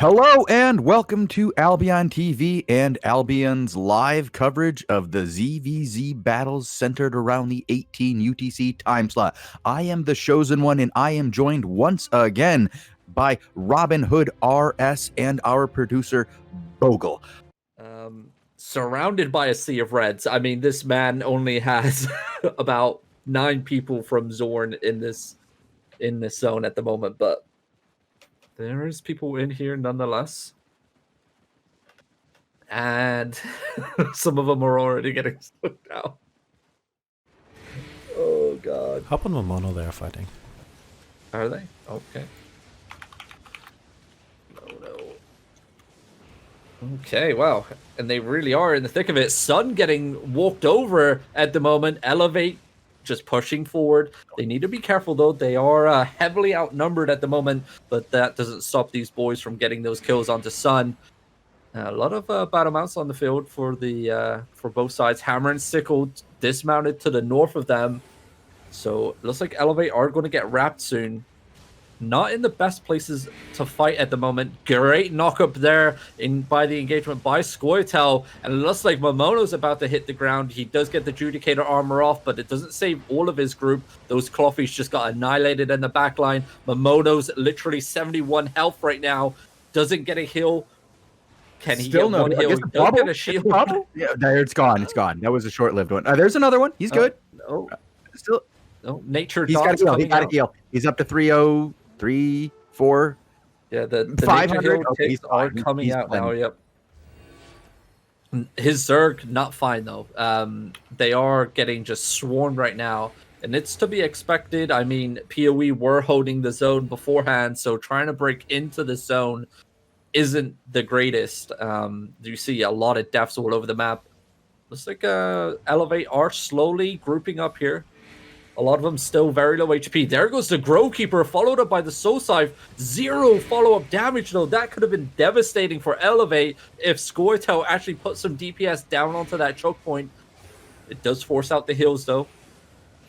Hello and welcome to Albion TV and Albion's live coverage of the ZVZ battles centered around the 18 UTC time slot. I am the Shozen one, and I am joined once again by Robinhoodrs and our producer Bogul. Surrounded by a sea of reds. I mean, this man only has about 9 people from Zorn in this zone at the moment, but there is people in here nonetheless. And some of them are already getting slowed down. Oh, God. Hop on Momono, they are fighting. Are they? Okay. No. Okay, wow. And they really are in the thick of it. Sun getting walked over at the moment. Elevate just pushing forward. They need to be careful, though. They are heavily outnumbered at the moment, but that doesn't stop these boys from getting those kills onto Sun. A lot of bad amounts on the field for both sides. Hammer and Sickle dismounted to the north of them. So it looks like Elevate are going to get wrapped soon. Not in the best places to fight at the moment. Great knock up there by the engagement by Scoia'tael. And it looks like Momono's about to hit the ground. He does get the Judicator armor off, but it doesn't save all of his group. Those Cloffies just got annihilated in the backline. Momono's literally 71 health right now. Doesn't get a heal. Can he Still get one heal? Don't get a shield. Yeah, it's gone. It's gone. That was a short-lived one. There's another one. He's good. Still. No, nature. He's got a heal. He got a heal. He's up to 3-0, 3, 4. Yeah, the 500. Okay, he's are coming out now. Yep. His Zerg not fine though. They are getting just swarmed right now, and it's to be expected. I mean, PoE were holding the zone beforehand, so trying to break into the zone isn't the greatest. You see a lot of deaths all over the map. Looks like Elevate are slowly grouping up here. A lot of them still very low HP. There goes the Growkeeper, followed up by the Soul Scythe. 0 follow-up damage, though. That could have been devastating for Elevate if Scoia'tael actually put some DPS down onto that choke point. It does force out the heals, though.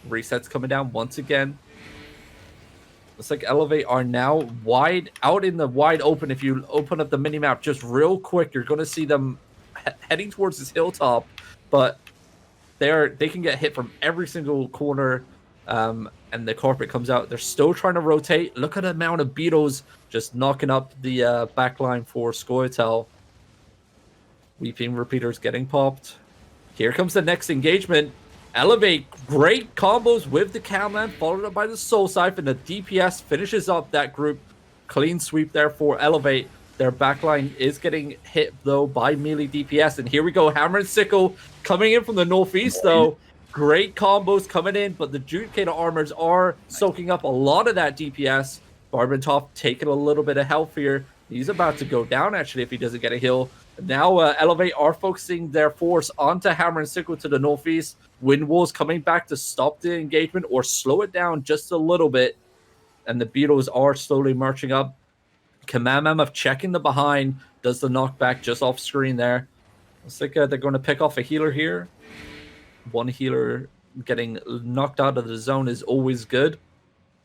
Resets coming down once again. Looks like Elevate are now out in the wide open. If you open up the minimap just real quick, you're going to see them heading towards this hilltop. But they can get hit from every single corner. And the carpet comes out. They're still trying to rotate. Look at the amount of beetles just knocking up the backline for Scoia'tael. Weeping Repeaters getting popped. Here comes the next engagement. Elevate, great combos with the Camland, followed up by the Soul Scythe, and the DPS finishes up that group. Clean sweep there for Elevate. Their backline is getting hit, though, by melee DPS. And here we go, Hammer and Sickle coming in from the northeast, though. Great combos coming in, but the Judicator armors are soaking up a lot of that DPS. Barbentop taking a little bit of health here. He's about to go down, actually, if he doesn't get a heal. Now Elevate are focusing their force onto Hammer and Sickle to the northeast. Wind Walls coming back to stop the engagement or slow it down just a little bit. And the Beetles are slowly marching up. Command Mammoth checking the behind. Does the knockback just off screen there. Looks like they're going to pick off a healer here. One healer getting knocked out of the zone is always good.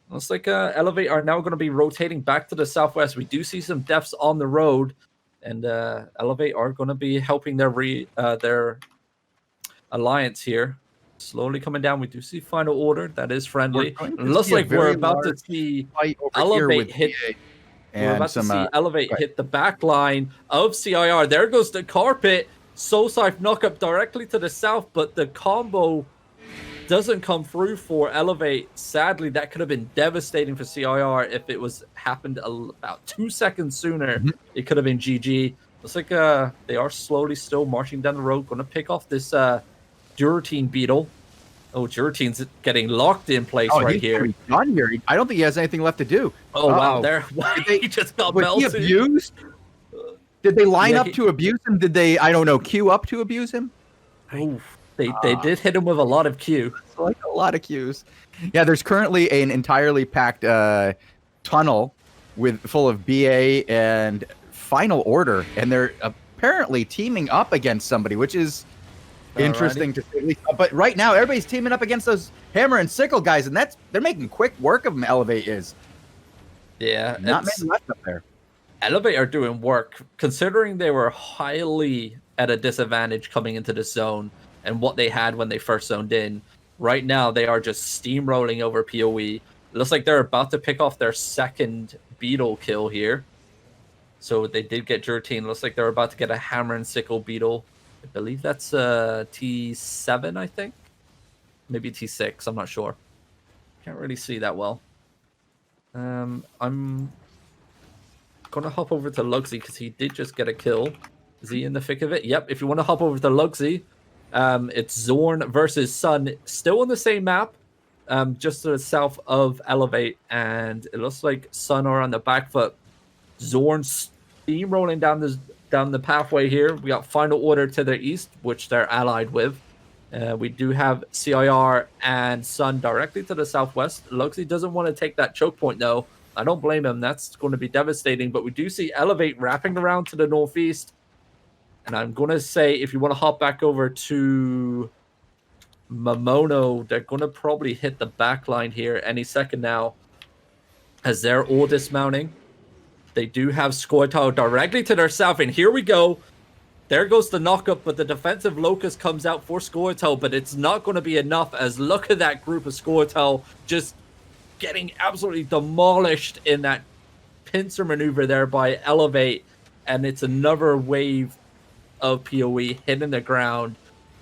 Looks like Elevate are now going to be rotating back to the southwest. We do see some deaths on the road. And Elevate are going to be helping their alliance here. Slowly coming down. We do see Final Order. That is friendly. It looks like we're about to see Elevate hit. We're about to see Elevate hit the back line of CIR. There goes the carpet. Soul Scythe knock up directly to the south, but the combo doesn't come through for Elevate. Sadly, that could have been devastating for CIR if it happened about 2 seconds sooner. It could have been GG. Looks like they are slowly still marching down the road. Going to pick off this Duratine Beetle. Oh, Duratine's getting locked in place right here. Done here. I don't think he has anything left to do. Oh, wow. He just got melted. Was he abused? Did they line up to abuse him? Did they, I don't know, queue up to abuse him? They did hit him with a lot of Q. Like a lot of Qs. Yeah, there's currently an entirely packed tunnel full of BA and Final Order, and they're apparently teaming up against somebody, which is interesting to say. But right now, everybody's teaming up against those Hammer and Sickle guys, and they're making quick work of them. Elevate is. Yeah, not many left up there. Elevate are doing work, considering they were highly at a disadvantage coming into the zone and what they had when they first zoned in. Right now, they are just steamrolling over PoE. It looks like they're about to pick off their second beetle kill here. So they did get Jertine. Looks like they're about to get a hammer and sickle beetle. I believe that's T7, I think. Maybe T6, I'm not sure. Can't really see that well. I'm gonna hop over to Lugsy because he did just get a kill. Is he in the thick of it? Yep. If you want to hop over to Lugsy, it's Zorn versus Sun, still on the same map, just to the south of Elevate, and it looks like Sun are on the back foot. Zorn steamrolling down the pathway here. We got Final Order to the east, which they're allied with. We do have CIR and Sun directly to the southwest. Lugsy doesn't want to take that choke point though. I don't blame him. That's going to be devastating. But we do see Elevate wrapping around to the northeast. And I'm going to say, if you want to hop back over to Momono, they're going to probably hit the back line here any second now, as they're all dismounting. They do have Squirtle directly to their south. And here we go. There goes the knockup, but the defensive Locust comes out for Squirtle, but it's not going to be enough, as look at that group of Squirtle just getting absolutely demolished in that pincer maneuver there by Elevate, and it's another wave of PoE hitting the ground,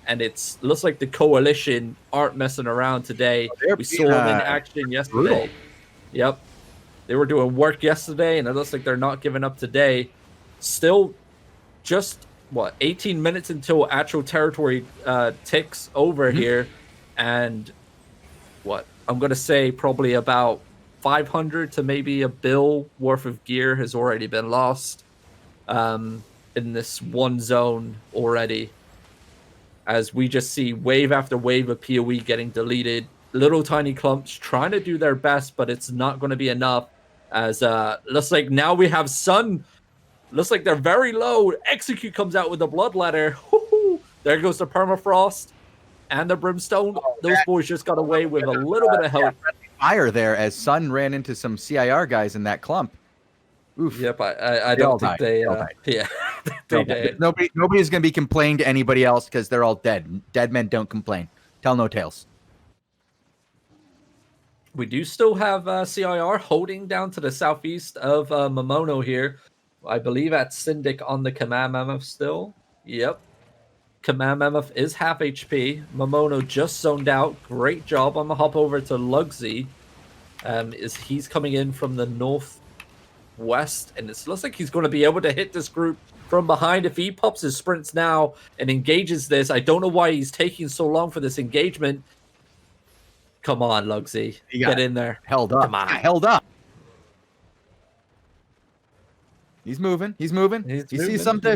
and it looks like the Coalition aren't messing around today. We saw them in action yesterday. Brutal. Yep. They were doing work yesterday, and it looks like they're not giving up today. Still just, 18 minutes until actual territory ticks over here, and I'm going to say probably about 500 to maybe a bill worth of gear has already been lost in this one zone already, as we just see wave after wave of PoE getting deleted. Little tiny clumps trying to do their best, but it's not going to be enough, as looks like now we have Sun. Looks like they're very low. Execute comes out with the blood ladder. There goes the permafrost and the brimstone. Those boys just got away with a little bit of help. Fire there as Sun ran into some CIR guys in that clump. Oof. Yep, I don't think they yeah. They did. Nobody's going to be complaining to anybody else because they're all dead. Dead men don't complain. Tell no tales. We do still have CIR holding down to the southeast of Momono here. I believe at Syndic on the Command Mammoth still. Yep. Command Mammoth is half HP. Momono just zoned out. Great job. I'm going to hop over to Lugsy. He's coming in from the northwest, and it looks like he's going to be able to hit this group from behind. If he pops his sprints now and engages this, I don't know why he's taking so long for this engagement. Come on, Lugsy. Get in there. Held up. Come on. Held up. He's moving. He's moving. You see something?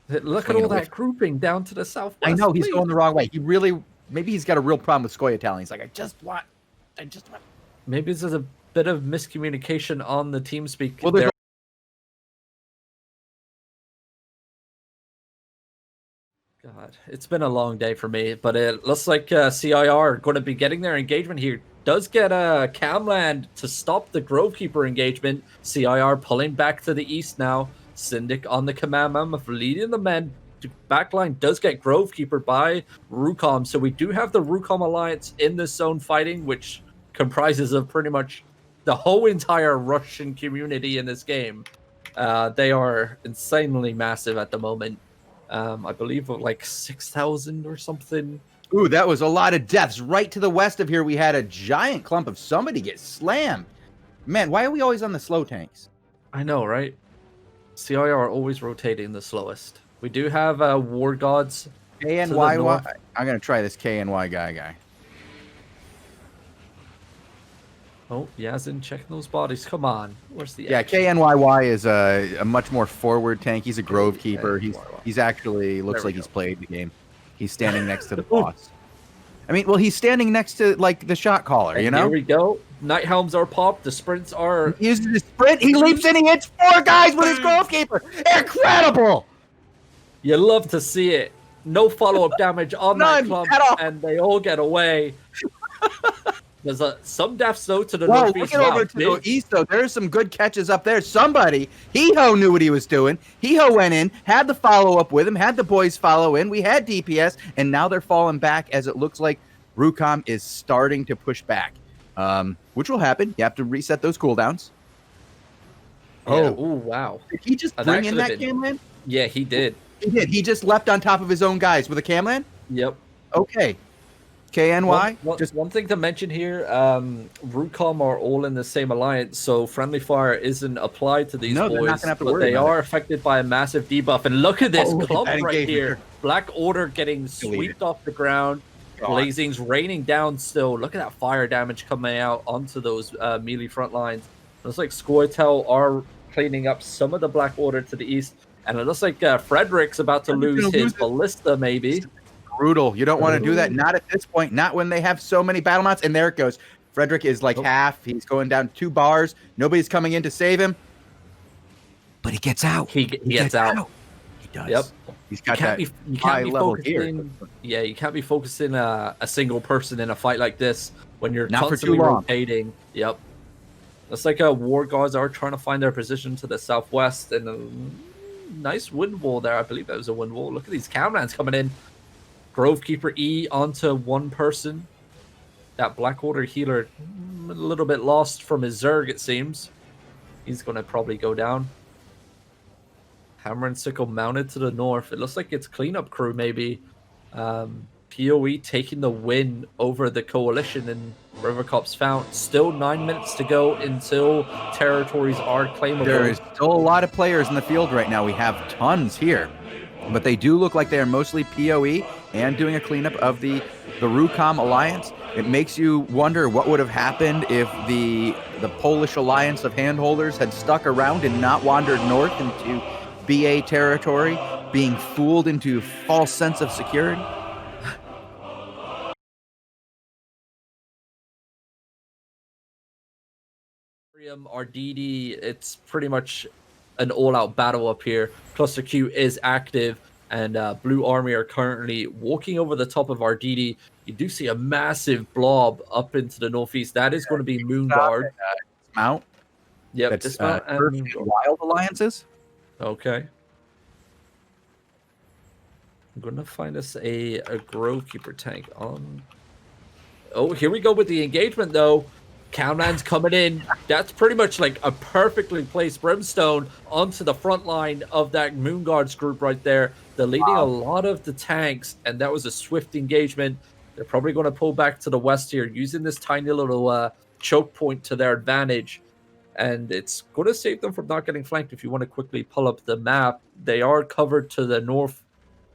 Look at all that grouping down to the southwest. I know he's going the wrong way. Maybe he's got a real problem with Scoia'tael. He's like, I just want. Maybe this is a bit of miscommunication on the team speak. Well, God, it's been a long day for me, but it looks like CIR are going to be getting their engagement here. Does get a Camland to stop the Grovekeeper engagement. CIR pulling back to the east now. Syndic on the Command Mammoth leading the men. Backline does get Grovekeeper by Rucom. So we do have the Rucom Alliance in this zone fighting, which comprises of pretty much the whole entire Russian community in this game. They are insanely massive at the moment. I believe like 6,000 or something. Ooh, that was a lot of deaths. Right to the west of here, we had a giant clump of somebody get slammed. Man, why are we always on the slow tanks? I know, right? CIR are always rotating the slowest. We do have War Gods. KNY. I'm going to try this KNY guy. Oh, Yazin checking those bodies. Come on. Where's the action? KNYY is a much more forward tank. He's a Grovekeeper. He's actually looks like he's played the game. He's standing next to the boss. I mean, well, he's standing next to, like, the shot caller, you know? Here we go. Night Helms are popped. The sprints are... He uses the sprint. He leaps in. He hits 4 guys with his Grovekeeper. Incredible! You love to see it. No follow-up damage on that clump, and they all get away. There's some deaths though to the Whoa, northeast. look at over to the east, though. There's some good catches up there. Somebody, Heho knew what he was doing. Heho went in, had the follow-up with him, had the boys follow in. We had DPS, and now they're falling back as it looks like Rucom is starting to push back, which will happen. You have to reset those cooldowns. Yeah. Oh, wow. Did he just bring in that camland? Yeah, he did. He did. He just leapt on top of his own guys with a camland? Yep. Okay. KNY? Just one thing to mention here, Rucom are all in the same alliance, so friendly fire isn't applied to these boys, they're not gonna have to but worry they about are affected by a massive debuff. And look at this clump right engagement here. Black Order getting swept off the ground. Blazing's raining down still. Look at that fire damage coming out onto those melee front lines. Looks like Scoia'tael are cleaning up some of the Black Order to the east. And it looks like Frederick's about to lose his ballista, maybe. Brutal. You don't want to do that. Not at this point. Not when they have so many battle mounts. And there it goes. Frederick is like half. He's going down 2 bars. Nobody's coming in to save him. But he gets out. He gets out. He does. Yep. He's got you can't be focusing. Yeah, you can't be focusing a single person in a fight like this when you're not constantly for too long. rotating. Yep. It's like war guards are trying to find their position to the southwest, and a nice wind wall there. I believe that was a wind wall. Look at these camlands coming in. Grovekeeper E onto one person. That Black Order healer a little bit lost from his Zerg, it seems. He's going to probably go down. Hammer and Sickle mounted to the north. It looks like it's cleanup crew, maybe. PoE taking the win over the coalition in Rivercop's Fount. Still 9 minutes to go until territories are claimable. There is still a lot of players in the field right now. We have tons here. But they do look like they are mostly PoE and doing a cleanup of the Rucom Alliance. It makes you wonder what would have happened if the Polish Alliance of Handholders had stuck around and not wandered north into BA territory, being fooled into false sense of security. Arditi, it's pretty much an all-out battle up here. Cluster Q is active, and Blue Army are currently walking over the top of Arditi. You do see a massive blob up into the northeast. That is going to be Moonguard. Dismount. Yep, dismount and Wild Alliances. Okay. I'm going to find us a Grovekeeper tank on. Oh, here we go with the engagement, though. Camland's coming in. That's pretty much like a perfectly placed Brimstone onto the front line of that Moonguards group right there. They're leading a lot of the tanks, and that was a swift engagement. They're probably going to pull back to the west here, using this tiny little choke point to their advantage. And it's going to save them from not getting flanked. If you want to quickly pull up the map, they are covered to the north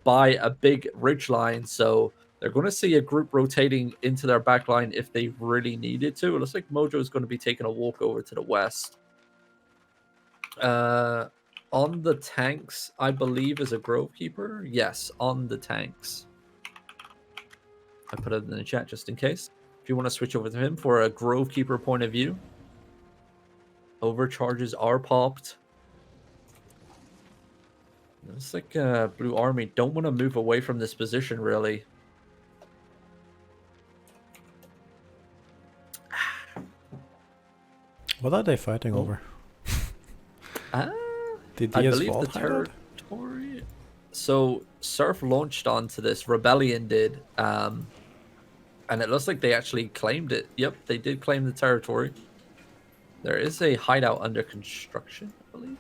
by a big ridge line, so they're going to see a group rotating into their backline if they really needed to. It looks like Mojo is going to be taking a walk over to the west. On the tanks, I believe, is a Grovekeeper. Yes, on the tanks. I put it in the chat just in case. If you want to switch over to him for a Grovekeeper point of view. Overcharges are popped. Looks like Blue Army don't want to move away from this position, really. What are they fighting over? Did I believe the territory. So Surf launched onto this. Rebellion did, and it looks like they actually claimed it. Yep, they did claim the territory. There is a hideout under construction, I believe.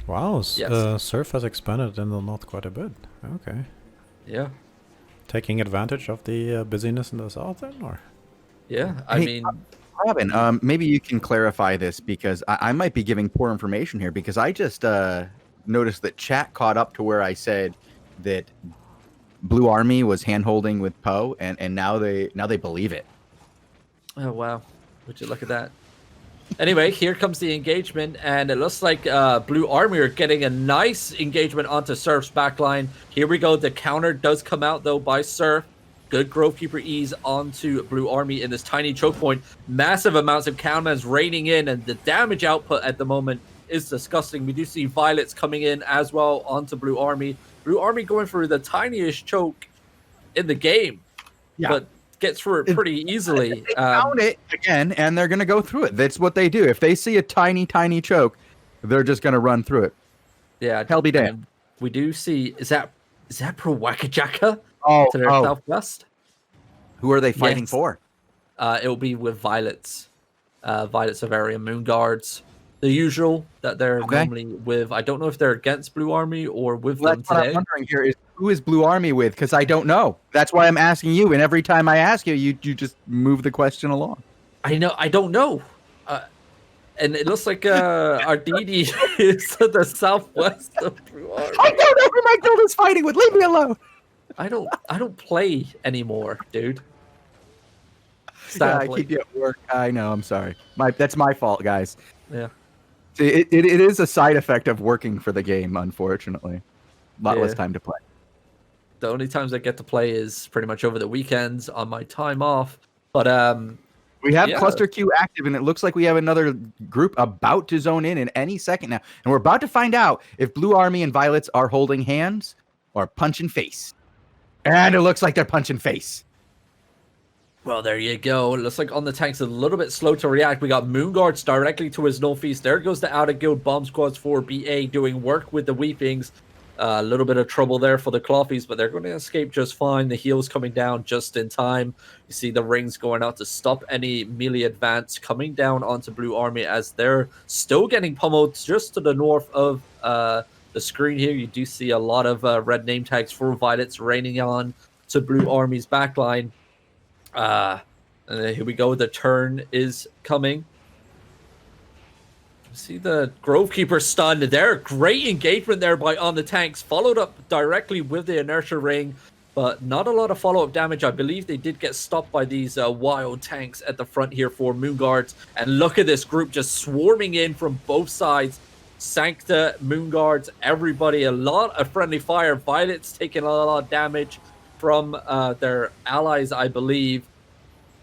Wow, yes. Surf has expanded in the north quite a bit. Okay. Yeah. Taking advantage of the busyness in the south, then, or? Yeah, I mean. Robin, maybe you can clarify this, because I might be giving poor information here, because I just noticed that chat caught up to where I said that Blue Army was hand-holding with Poe, and now they believe it. Oh, wow. Would you look at that? Anyway, here comes the engagement, and it looks like Blue Army are getting a nice engagement onto Surf's backline. Here we go. The counter does come out, though, by Surf. Good Grovekeeper ease onto Blue Army in this tiny choke point. Massive amounts of camlands raining in, and the damage output at the moment is disgusting. We do see Violets coming in as well onto Blue Army. Blue Army going through the tiniest choke in the game. Yeah. But get through it pretty easily. They found it again, and they're going to go through it. That's what they do. If they see a tiny, tiny choke, they're just going to run through it. Yeah, hell be damned. We do see. Is that Pro-Wakajaka Oh, to their southwest? Who are they fighting for? It'll be with Violets. Violets of Area Moon Guards. The usual that they're normally with. I don't know if they're against Blue Army or with them That's what today. I'm wondering here is who is Blue Army with? Because I don't know. That's why I'm asking you. And every time I ask you, you just move the question along. I don't know. And it looks like Arditi is to the southwest of Blue Army. I don't know who my guild is fighting with. Leave me alone. I don't play anymore, dude. Yeah, I keep you at work. I know. I'm sorry. That's my fault, guys. Yeah. It is a side effect of working for the game, unfortunately. A lot less time to play. The only times I get to play is pretty much over the weekends on my time off. But we have Cluster Q active, and it looks like we have another group about to zone in any second now. And we're about to find out if Blue Army and Violets are holding hands or punching face. And it looks like they're punching face. Well, there you go. It looks like on the tanks a little bit slow to react. We got Moon Guards directly to his northeast. There goes the outer guild bomb squads for BA doing work with the Weepings. A little bit of trouble there for the Cloffies, but they're going to escape just fine. The heals coming down just in time. You see the rings going out to stop any melee advance coming down onto Blue Army as they're still getting pummeled just to the north of the screen here. You do see a lot of red name tags for Violets raining on to Blue Army's backline. And here we go. The turn is coming. See the Grovekeeper stunned there. Great engagement there by on the tanks. Followed up directly with the inertia ring, but not a lot of follow-up damage. I believe they did get stopped by these wild tanks at the front here for Moon Guards. And look at this group just swarming in from both sides. Sancta, Moon Guards, everybody. A lot of friendly fire. Violets taking a lot of damage from their allies, I believe.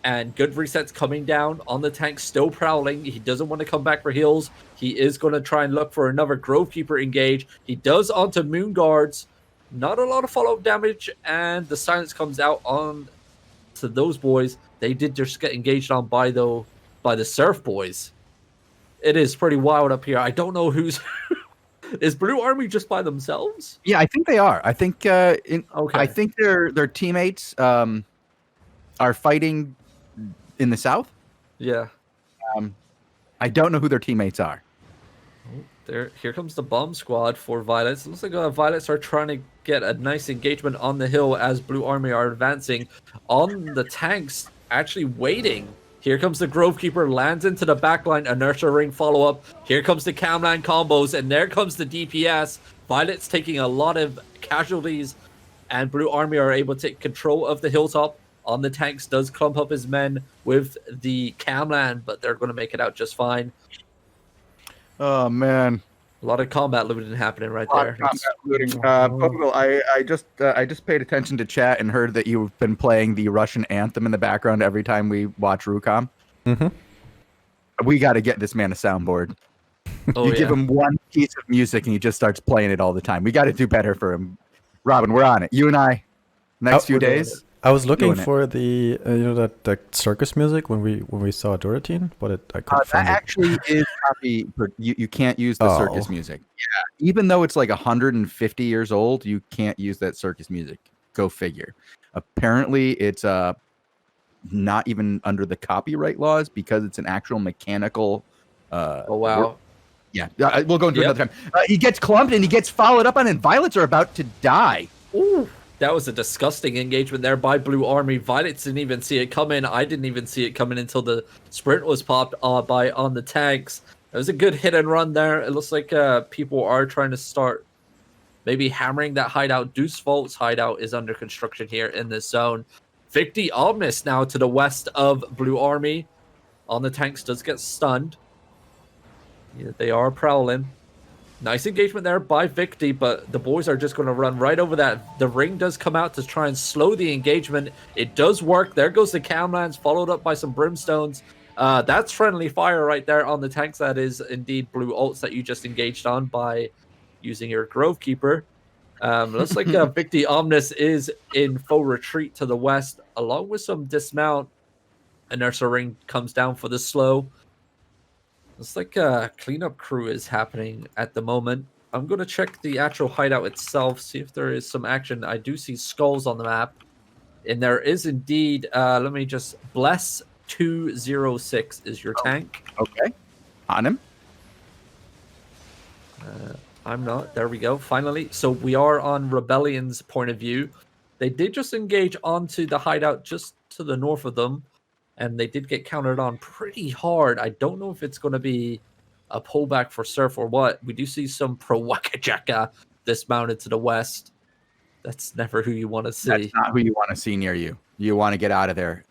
And good resets coming down on the tank, still prowling. He doesn't want to come back for heals. He is going to try and look for another Grovekeeper engage. He does onto Moon Guards. Not a lot of follow-up damage, and the silence comes out on to those boys. They did just get engaged on by the Surf Boys. It is pretty wild up here. I don't know who's... Is Blue Army just by themselves? Yeah, I think they are. I think I think their teammates are fighting in the south. Yeah. I don't know who their teammates are. Here comes the bomb squad for Violets. It looks like Violets are trying to get a nice engagement on the hill as Blue Army are advancing. On the tanks, actually waiting. Here comes the Grovekeeper, lands into the backline, inertia ring follow-up. Here comes the Camland combos, and there comes the DPS. Violets taking a lot of casualties, and Blue Army are able to take control of the hilltop. On the tanks, does clump up his men with the Camland, but they're going to make it out just fine. Oh, man. A lot of combat looting happening right there. Bogul, I just paid attention to chat and heard that you've been playing the Russian anthem in the background every time we watch Rucom. Mm-hmm. We got to get this man a soundboard. Oh, give him one piece of music and he just starts playing it all the time. We got to do better for him. Robin, we're on it. You and I, next few days. I was looking for the that circus music when we saw Duratine, but I couldn't find that actually is copy. You can't use the circus music. Yeah, even though it's like 150 years old, you can't use that circus music. Go figure. Apparently, it's not even under the copyright laws because it's an actual mechanical. Oh wow. Yeah, we'll go into another time. He gets clumped and he gets followed up on, and Violets are about to die. Ooh. That was a disgusting engagement there by Blue Army. Violets didn't even see it coming. I didn't even see it coming until the sprint was popped on the tanks. It was a good hit and run there. It looks like people are trying to start maybe hammering that hideout. Deuce Volt's hideout is under construction here in this zone. Victi Omnis now to the west of Blue Army. On the tanks does get stunned. Yeah, they are prowling. Nice engagement there by Victi, but the boys are just going to run right over that. The ring does come out to try and slow the engagement. It does work. There goes the Camlands, followed up by some Brimstones. That's friendly fire right there on the tanks. That is indeed blue ults that you just engaged on by using your Grovekeeper. Looks like Victi Omnis is in full retreat to the west along with some dismount. An Ursa ring comes down for the slow. It's like a cleanup crew is happening at the moment. I'm going to check the actual hideout itself, see if there is some action. I do see skulls on the map. And there is indeed, let me just, Bless 206 is your tank. Okay. On him. I'm not. There we go. Finally. So we are on Rebellion's point of view. They did just engage onto the hideout just to the north of them. And they did get countered on pretty hard. I don't know if it's going to be a pullback for Surf or what. We do see some Prowakajaka dismounted to the west. That's never who you want to see. That's not who you want to see near you. You want to get out of there.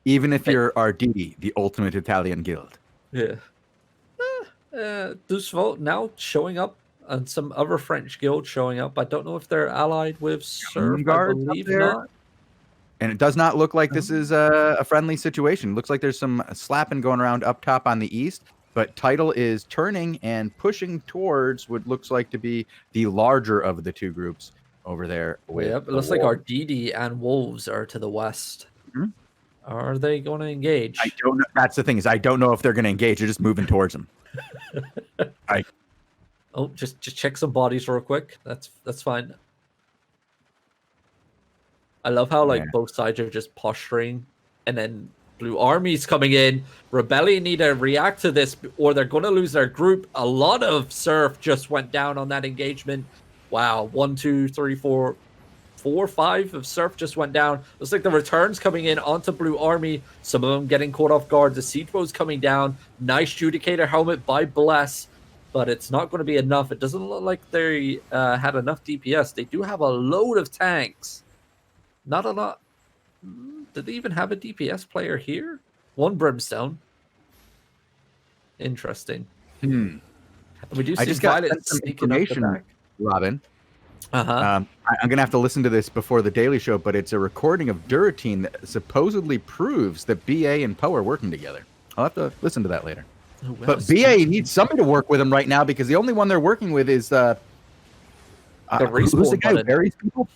Even if you're Arditi, the ultimate Italian guild. Yeah. Dusvol now showing up, and some other French guild showing up. I don't know if they're allied with Surf. I believe not. And it does not look like this is a friendly situation. It looks like there's some slapping going around up top on the east, but Tidal is turning and pushing towards what looks like to be the larger of the two groups over there. Yep, it looks like Arditi and Wolves are to the west. Mm-hmm. Are they going to engage? I don't know. That's the thing, is I don't know if they're going to engage. They're just moving towards them. Oh, just check some bodies real quick. That's fine. I love how both sides are just posturing, and then Blue Army's coming in. Rebellion need to react to this, or they're going to lose their group. A lot of Surf just went down on that engagement. Wow, 1, 2, 3, 4, 5 of Surf just went down. Looks like the returns coming in onto Blue Army. Some of them getting caught off guard. The siege bow's coming down. Nice Judicator helmet by Bless, but it's not going to be enough. It doesn't look like they had enough DPS. They do have a load of tanks. Not a lot. Did they even have a DPS player here? One Brimstone. Interesting. We do see I just got some information, Robin. I'm going to have to listen to this before the Daily Show, but it's a recording of Duratine that supposedly proves that BA and Poe are working together. I'll have to listen to that later. Oh, well, but BA needs somebody to work with him right now, because the only one they're working with is the respawn who's the guy who buries people?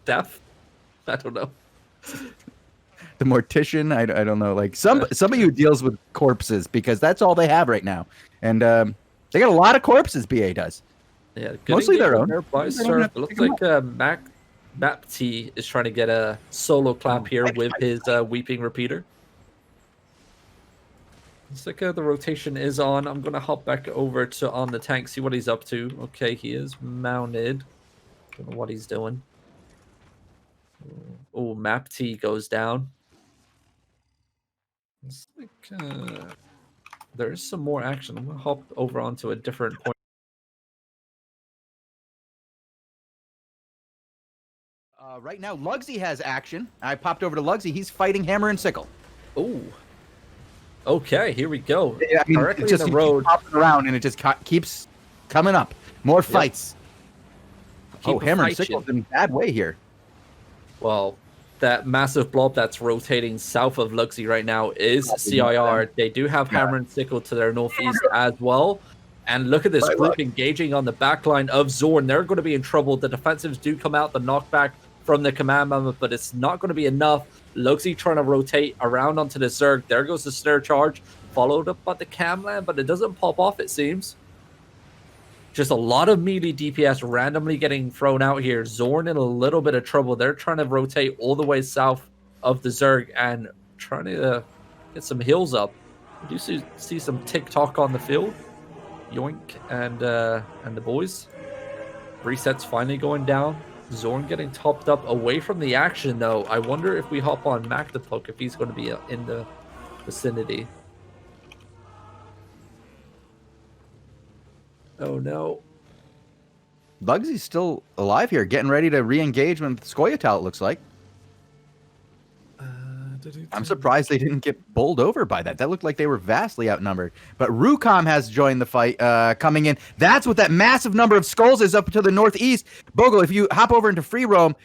Death? I don't know. The mortician? I don't know. Like somebody who deals with corpses, because that's all they have right now. And they got a lot of corpses, BA does. Yeah, mostly their own. It looks like Map T is trying to get a solo clap here with his Weeping Repeater. Looks like the rotation is on. I'm going to hop back over to on the tank, see what he's up to. Okay, he is mounted. Don't know what he's doing. Oh, Map T goes down. Looks like there is some more action. I'm going to hop over onto a different point. Right now, Lugsy has action. I popped over to Lugsy. He's fighting Hammer and Sickle. Oh. Okay, here we go. I mean, it just keeps popping around, and it just keeps coming up. More fights. Yep. Hammer and Sickle's in a bad way here. Well, that massive blob that's rotating south of Lugsy right now is CIR. They do have Hammer and Sickle to their northeast as well. And look at this group engaging on the backline of Zorn. They're going to be in trouble. The defensives do come out, the knockback from the command member, but it's not going to be enough. Lugsy trying to rotate around onto the Zerg. There goes the snare charge, followed up by the Camland, but it doesn't pop off, it seems. Just a lot of melee DPS randomly getting thrown out here. Zorn in a little bit of trouble. They're trying to rotate all the way south of the Zerg and trying to get some heals up. We do see some TikTok on the field. Yoink and the boys. Resets finally going down. Zorn getting topped up away from the action, though. I wonder if we hop on Mac the Poke, if he's going to be in the vicinity. Oh, no. Bugsy's still alive here, getting ready to re-engage with Skoyatal, it looks like. I'm surprised they didn't get bowled over by that. That looked like they were vastly outnumbered. But Rucom has joined the fight, coming in. That's what that massive number of skulls is up to the northeast. Bogul, if you hop over into free roam,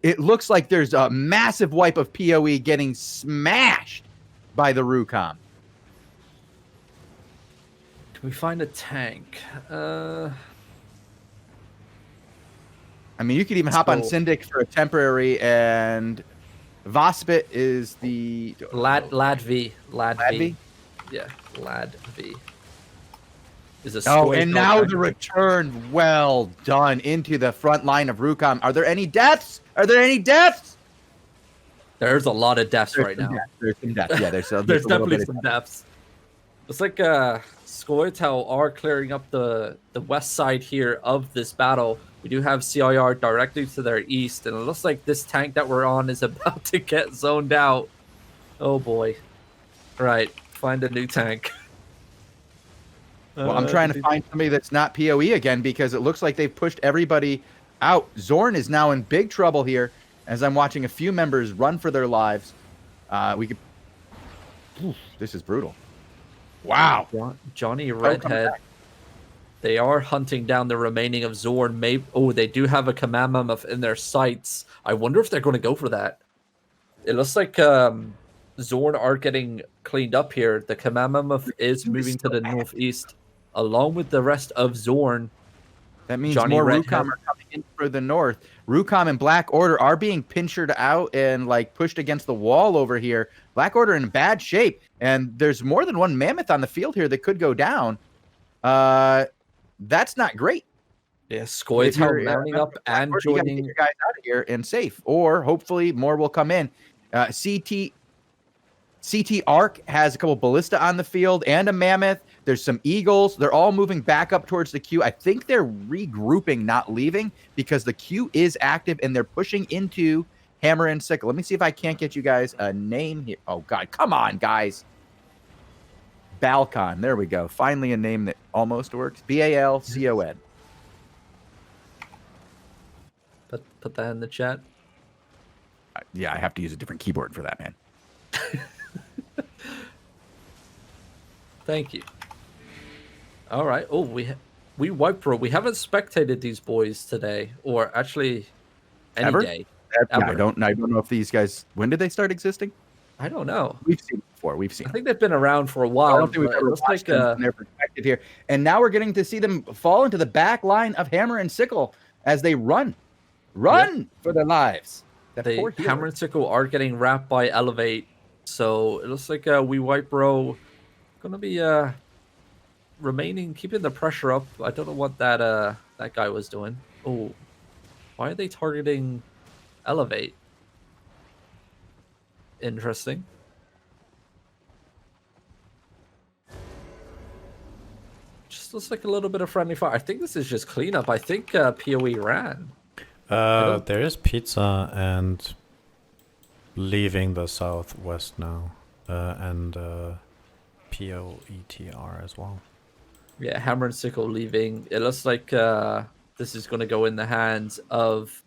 it looks like there's a massive wipe of PoE getting smashed by the Rucom. Can we find a tank? I mean, you could even hop on So- Syndic for a temporary, and Vospit is the Lad V. V? Yeah, Lad V. Is a Oh, Skoy and now tank. the return. Well done into the front line of Rukam. Are there any deaths? Are there any deaths? There's a lot of deaths right now. There's some deaths. Yeah, there's, There's a little definitely bit of some deaths. It's like Skoytel are clearing up the west side here of this battle. We do have CIR directly to their east, and it looks like this tank that we're on is about to get zoned out. Oh boy. Right, find a new tank. Well, I'm trying to find somebody that's not PoE again because it looks like they've pushed everybody out. Zorn is now in big trouble here as I'm watching a few members run for their lives. This is brutal. Wow. Johnny Redhead. They are hunting down the remaining of Zorn. Maybe, they do have a command mammoth in their sights. I wonder if they're going to go for that. It looks like Zorn are getting cleaned up here. The command mammoth is moving to the northeast, along with the rest of Zorn. That means Johnny more Redhead. Rukam are coming in for the north. Rukam and Black Order are being pinchered out and like pushed against the wall over here. Black Order in bad shape, and there's more than one mammoth on the field here that could go down. That's not great. Yeah, Skoytel mounting up and Order, you gotta joining. get your guys out of here and safe, or hopefully more will come in. CT Arc has a couple ballista on the field and a mammoth. There's some eagles. They're all moving back up towards the queue. I think they're regrouping, not leaving, because the queue is active and they're pushing into Hammer and Sickle. Let me see if I can't get you guys a name here. Oh God, come on, guys. Balcon. There we go. Finally a name that almost works. Balcon. Put that in the chat. Yeah, I have to use a different keyboard for that, man. Thank you. All right. Oh, we wiped pro. We haven't spectated these boys today, or actually any Ever? day. Yeah, Ever. I don't know if these guys. When did they start existing? I don't know. We've seen it before. We've seen. I it. think they've been around for a while. I don't think we've but ever it looks watched like them from their perspective here. And now we're getting to see them fall into the back line of Hammer and Sickle as they run for their lives. That poor hero. Hammer and Sickle are getting wrapped by Elevate, so it looks like we wipe bro gonna be remaining, keeping the pressure up. I don't know what that guy was doing. Oh, why are they targeting Elevate? Interesting. Just looks like a little bit of friendly fire. I think this is just cleanup. I think PoE ran. There is pizza and leaving the southwest now, and POETR as well. Yeah, Hammer and Sickle leaving. It looks like this is going to go in the hands of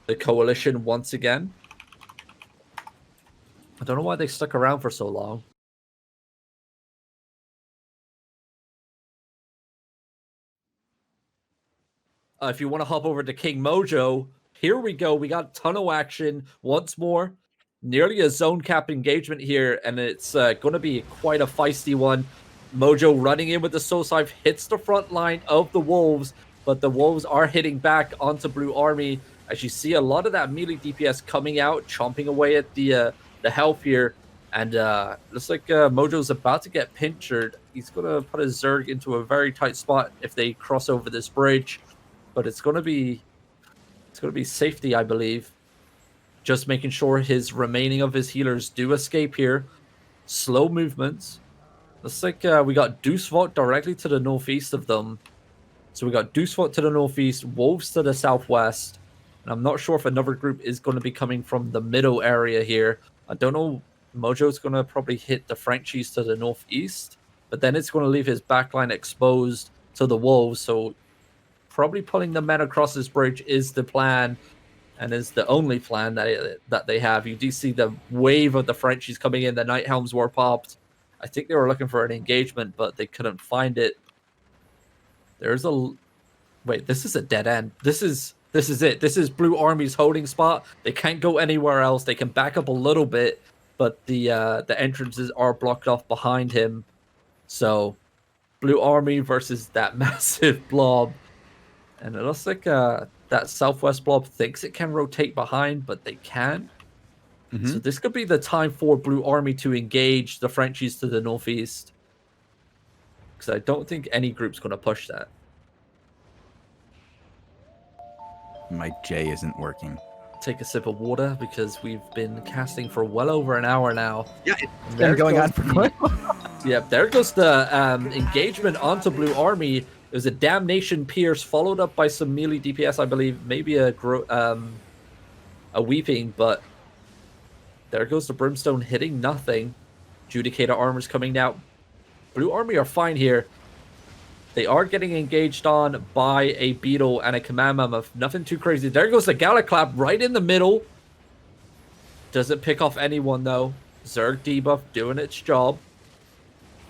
the Coalition once again. I don't know why they stuck around for so long. If you want to hop over to King Mojo, here we go. We got a ton of action once more. Nearly a zone cap engagement here, and it's going to be quite a feisty one. Mojo running in with the Soul Scythe hits the front line of the Wolves, but the Wolves are hitting back onto Blue Army. As you see a lot of that melee DPS coming out, chomping away at the health here. And looks like Mojo's about to get pinchered. He's going to put his Zerg into a very tight spot if they cross over this bridge. But it's going to be safety, I believe. Just making sure his remaining of his healers do escape here. Slow movements. Looks like we got Deucevot directly to the northeast of them. So we got Deucevot to the northeast, Wolves to the southwest. And I'm not sure if another group is going to be coming from the middle area here. I don't know. Mojo's going to probably hit the Frenchies to the northeast. But then it's going to leave his backline exposed to the Wolves. So probably pulling the men across this bridge is the plan. And is the only plan that they have. You do see the wave of the Frenchies coming in. The Night Helms were popped. I think they were looking for an engagement, but they couldn't find it. There's a... Wait, this is a dead end. This is it. This is Blue Army's holding spot. They can't go anywhere else. They can back up a little bit, but the entrances are blocked off behind him. So, Blue Army versus that massive blob. And it looks like That southwest blob thinks it can rotate behind, but they can't. So this could be the time for Blue Army to engage the Frenchies to the northeast. Because I don't think any group's going to push that. My J isn't working. Take a sip of water because we've been casting for well over an hour now. Yeah, it's been going on for quite a while. Yep, there goes the engagement onto Blue Army. It was a Damnation Pierce followed up by some melee DPS, I believe. Maybe a Weeping, but there goes the Brimstone hitting nothing. Judicator Armor's coming down. Blue Army are fine here. They are getting engaged on by a Beetle and a Command Mammoth. Nothing too crazy. There goes the Galliclap right in the middle. Doesn't pick off anyone, though. Zerg debuff doing its job.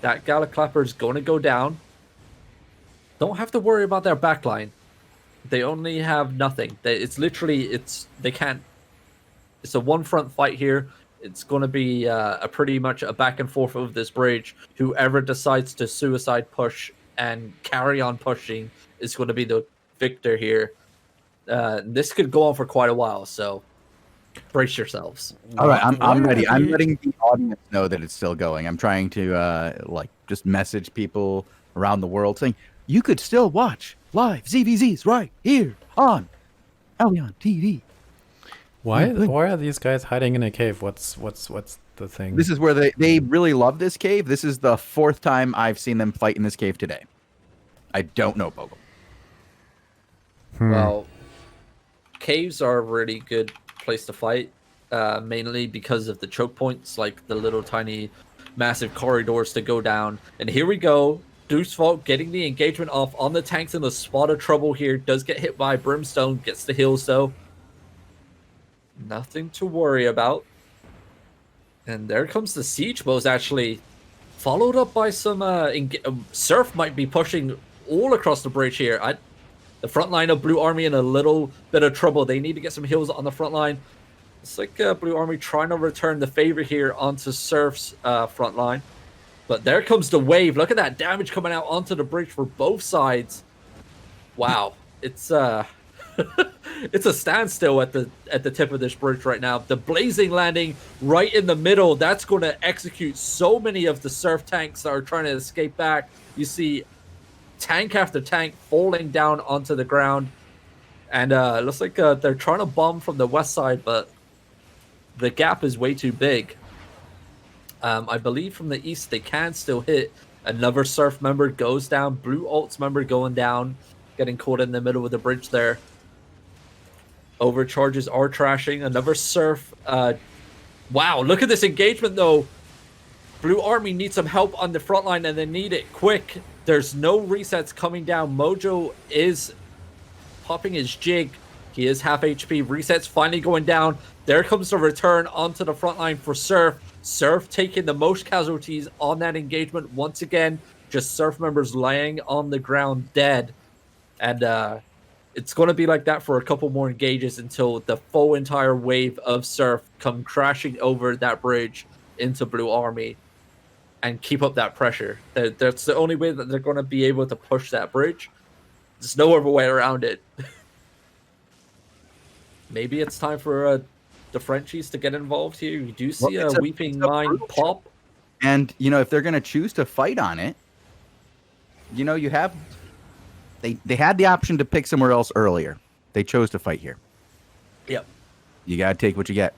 That Galliclapper is going to go down. Don't have to worry about their backline. They only have nothing. It's literally, they can't. It's a one-front fight here. It's going to be a pretty much a back and forth of this bridge. Whoever decides to suicide push and carry on pushing is going to be the victor here. This could go on for quite a while, so brace yourselves. All right, I'm ready. I'm letting the audience know that it's still going. I'm trying to just message people around the world saying you could still watch live ZVZs right here on Albion TV. Why are these guys hiding in a cave? What's the thing? This is where they really love this cave. This is the fourth time I've seen them fight in this cave today. I don't know, Bogul. Well, caves are a really good place to fight, mainly because of the choke points, like the little tiny massive corridors to go down. And here we go. Deucefault getting the engagement off on the tanks in the spot of trouble here. Does get hit by Brimstone, gets the heals though. Nothing to worry about. And there comes the siege bows, actually followed up by some Surf might be pushing all across the bridge here. The front line of Blue Army in a little bit of trouble. They need to get some heals on the front line. It's like Blue Army trying to return the favor here onto Surf's front line. But there comes the wave. Look at that damage coming out onto the bridge for both sides. Wow. It's it's a standstill at the tip of this bridge right now. The blazing landing right in the middle. That's going to execute so many of the Surf tanks that are trying to escape back. You see tank after tank falling down onto the ground. And it looks like they're trying to bomb from the west side, but the gap is way too big. I believe from the east they can still hit. Another Surf member goes down. Blue Alts member going down. Getting caught in the middle of the bridge there. Overcharges are trashing. Another Surf. Wow, look at this engagement though. Blue Army needs some help on the front line and they need it quick. There's no resets coming down. Mojo is popping his jig. He is half HP. Resets finally going down. There comes the return onto the front line for Surf. Surf taking the most casualties on that engagement once again. Just Surf members laying on the ground dead. And it's going to be like that for a couple more engages until the full entire wave of Surf come crashing over that bridge into Blue Army and keep up that pressure. That's the only way that they're going to be able to push that bridge. There's no other way around it. Maybe it's time for the Frenchies to get involved here. You do see a Weeping Mind pop. And, if they're going to choose to fight on it, you have... They had the option to pick somewhere else earlier. They chose to fight here. Yep. You got to take what you get.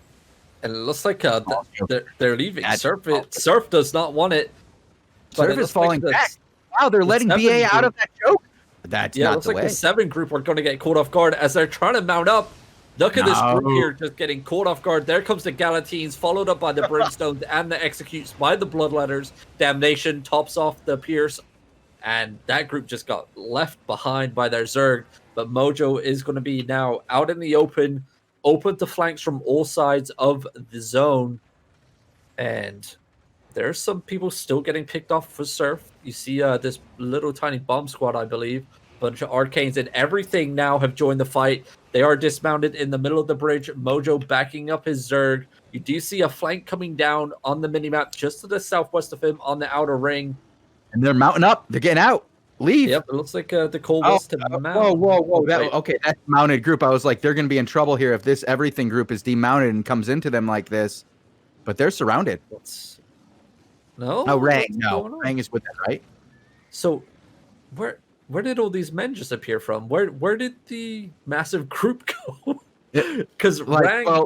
And it looks like they're leaving. Surf does not want it. Surf is falling back. Wow, they're letting BA out of that choke. That's not the way. The 7 group are going to get caught off guard as they're trying to mount up. Look at this group here just getting caught off guard. There comes the Galatines, followed up by the Brimstones and the Executes by the Bloodletters. Damnation tops off the Pierce. And that group just got left behind by their Zerg. But Mojo is going to be now out in the open to flanks from all sides of the zone. And there's some people still getting picked off for Surf. You see this little tiny bomb squad, I believe. Bunch of Arcanes and everything now have joined the fight. They are dismounted in the middle of the bridge. Mojo backing up his Zerg. You do see a flank coming down on the minimap just to the southwest of him on the outer ring. And they're mounting up. They're getting out. Leave. Yep, it looks like the call was to mount. Whoa. Wait. Okay, that's a mounted group. I was like, they're going to be in trouble here if this everything group is demounted and comes into them like this. But they're surrounded. No? Oh, Rang. What's No, going on? Rang is with them, right? So, where did all these men just appear from? Where did the massive group go? Because Rang...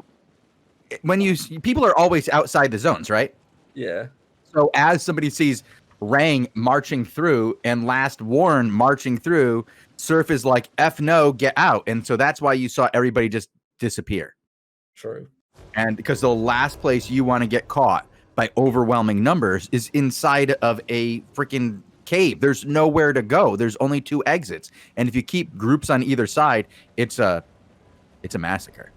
when people are always outside the zones, right? Yeah. So as somebody sees Rang marching through and Last Warn marching through, Surf is like, F no, get out. And so that's why you saw everybody just disappear. True. And because the last place you want to get caught by overwhelming numbers is inside of a freaking cave. There's nowhere to go. There's only 2 exits. And if you keep groups on either side, it's a massacre.